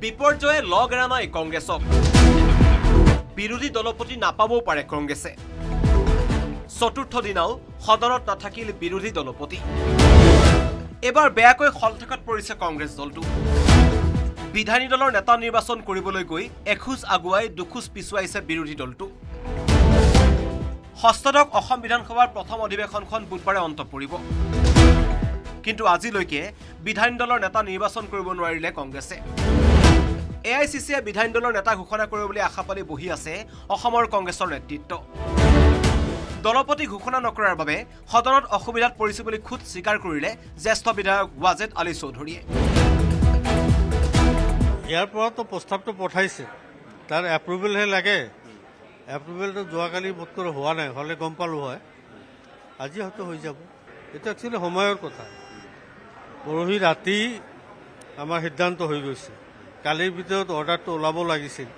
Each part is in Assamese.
বিপৰ্যয়ে লগ এৰা নাই কংগ্ৰেছক বিৰোধী দলপতি নাপাবও পাৰে কংগ্ৰেছে চতুৰ্থ দিনাও সদনত নাথাকিল বিৰোধী দলপতি এবাৰ বেয়াকৈ খলঠেকত পৰিছে কংগ্ৰেছ দলটো বিধায়ী দলৰ নেতা নিৰ্বাচন কৰিবলৈ গৈ এখোজ আগুৱাই দুখোজ পিছুৱাইছে বিৰোধী দলটো ষষ্ঠদশ অসম বিধানসভাৰ প্ৰথম অধিৱেশনখন বুধবাৰে অন্ত পৰিব কিন্তু আজিলৈকে বিধায়ী দলৰ নেতা নিৰ্বাচন কৰিব নোৱাৰিলে কংগ্ৰেছে এআইচিচিয়ে বিধায়ী দলৰ নেতা ঘোষণা কৰিবলৈ আশা পালি বহি আছে অসমৰ কংগ্ৰেছৰ নেতৃত্ব দলপতি ঘোষণা নকৰাৰ বাবে সদনত অসুবিধাত পৰিছে বুলি খুদ স্বীকাৰ কৰিলে জ্যেষ্ঠ বিধায়ক ৱাজেদ আলী চৌধুৰীয়ে ইয়াৰ পৰাতো প্ৰস্তাৱটো পঠাইছে তাৰ এপ্ৰুভেলহে লাগে এপ্ৰুভেলটো যোৱাকালি মোতকৈ হোৱা নাই হ'লে গম পালোঁ হয় আজি হয়তো হৈ যাব এইটো একচুৱেলি সময়ৰ কথা পৰহি ৰাতি আমাৰ সিদ্ধান্ত হৈ গৈছে কালিৰ ভিতৰত অৰ্ডাৰটো ওলাব লাগিছিল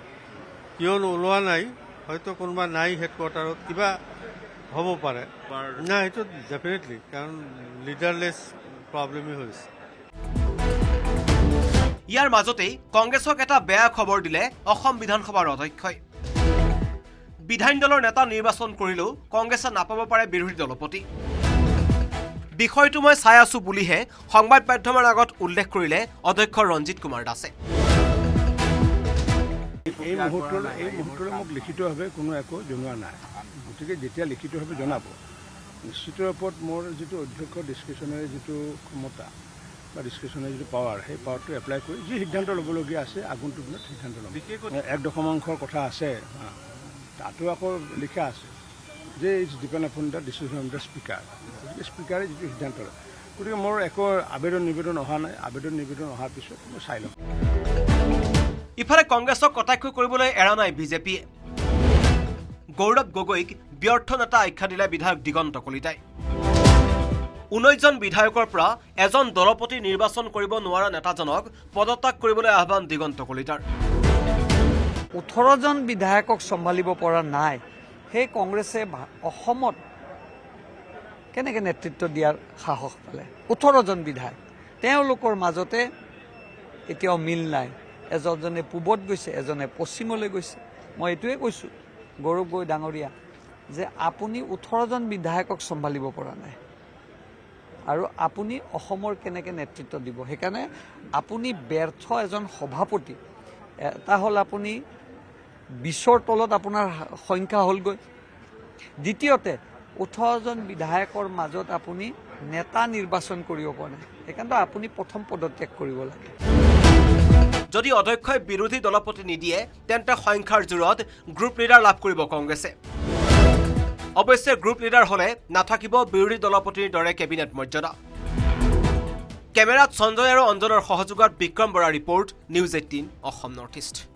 কিয়নো ওলোৱা নাই হয়তো কোনোবা নাই হেডকোৱাৰ্টাৰত কিবা হ'ব পাৰে না সেইটো ডেফিনেটলি কাৰণ লিডাৰলেছ প্ৰব্লেমেই হৈছে ইয়াৰ মাজতেই কংগ্ৰেছক এটা বেয়া খবৰ দিলে অসম বিধানসভাৰ অধ্যক্ষই বিধায়ী দলৰ নেতা নিৰ্বাচন কৰিলেও কংগ্ৰেছে নাপাব পাৰে বিৰোধী দলপতি বিষয়টো মই চাই আছো বুলিহে সংবাদ মাধ্যমৰ আগত উল্লেখ কৰিলে অধ্যক্ষ ৰঞ্জিত কুমাৰ দাসে এই মুহূৰ্তলৈ মোক লিখিতভাৱে কোনো একো জনোৱা নাই গতিকে যেতিয়া লিখিতভাৱে জনাব নিশ্চিত ওপৰত মোৰ যিটো অধ্যক্ষ ডিছকাশ্যনেৰী যিটো ক্ষমতা বা ডিছকাশ্যনেৰী যিটো পাৱাৰ সেই পাৱাৰটো এপ্লাই কৰি যি সিদ্ধান্ত ল'বলগীয়া আছে আগন্তুক দিনত সিদ্ধান্ত ল'ব 1.5 কথা আছে তাতো আকৌ লিখা আছে যে it's depend upon the decision of the speaker গতিকে স্পীকাৰে যিটো সিদ্ধান্ত লয় গতিকে মোৰ একো আবেদন নিবেদন অহা নাই আবেদন নিবেদন অহাৰ পিছত মই চাই ল'ম ইফালে কংগ্ৰেছক কটাক্ষ কৰিবলৈ এৰা নাই বিজেপিয়ে গৌৰৱ গগৈক ব্যৰ্থ নেতা আখ্যা দিলে বিধায়ক দিগন্ত কলিতাই 19 জন বিধায়কৰ পৰা এজন দলপতি নিৰ্বাচন কৰিব নোৱাৰা নেতাজনক পদত্যাগ কৰিবলৈ আহ্বান দিগন্ত কলিতাৰ 18 জন বিধায়কক চম্ভালিব পৰা নাই সেই কংগ্ৰেছে অসমত কেনেকৈ নেতৃত্ব দিয়াৰ সাহস পালে 18 জন বিধায়ক তেওঁলোকৰ মাজতে এতিয়াও মিল নাই এজনে পূবত গৈছে এজনে পশ্চিমলৈ গৈছে মই এইটোৱে কৈছোঁ গৌৰৱ গগৈ ডাঙৰীয়া যে আপুনি 18 জন বিধায়কক চম্ভালিব পৰা নাই আৰু আপুনি অসমৰ কেনেকৈ নেতৃত্ব দিব সেইকাৰণে আপুনি ব্যৰ্থ এজন সভাপতি এটা হ'ল আপুনি 20ৰ তলত আপোনাৰ সংখ্যা হ'লগৈ দ্বিতীয়তে 18 জন বিধায়কৰ মাজত আপুনি নেতা নিৰ্বাচন কৰিব পৰা নাই সেইকাৰণে আপুনি প্ৰথম পদত্যাগ কৰিব লাগে যদি অধ্যক্ষই বিৰোধী দলপতি নিদিয়ে তেন্তে সংখ্যাৰ জোৰত গ্ৰুপ লিডাৰ লাভ কৰিব কংগ্ৰেছে অৱশ্যে গ্ৰুপ লিডাৰ হলে নাথাকিব বিৰোধী দলপতিৰ দৰে কেবিনেট মৰ্যাদা কেমেৰাত সঞ্জয় আৰু অঞ্জনৰ সহযোগত Bikram Bora report news 18 Assam North east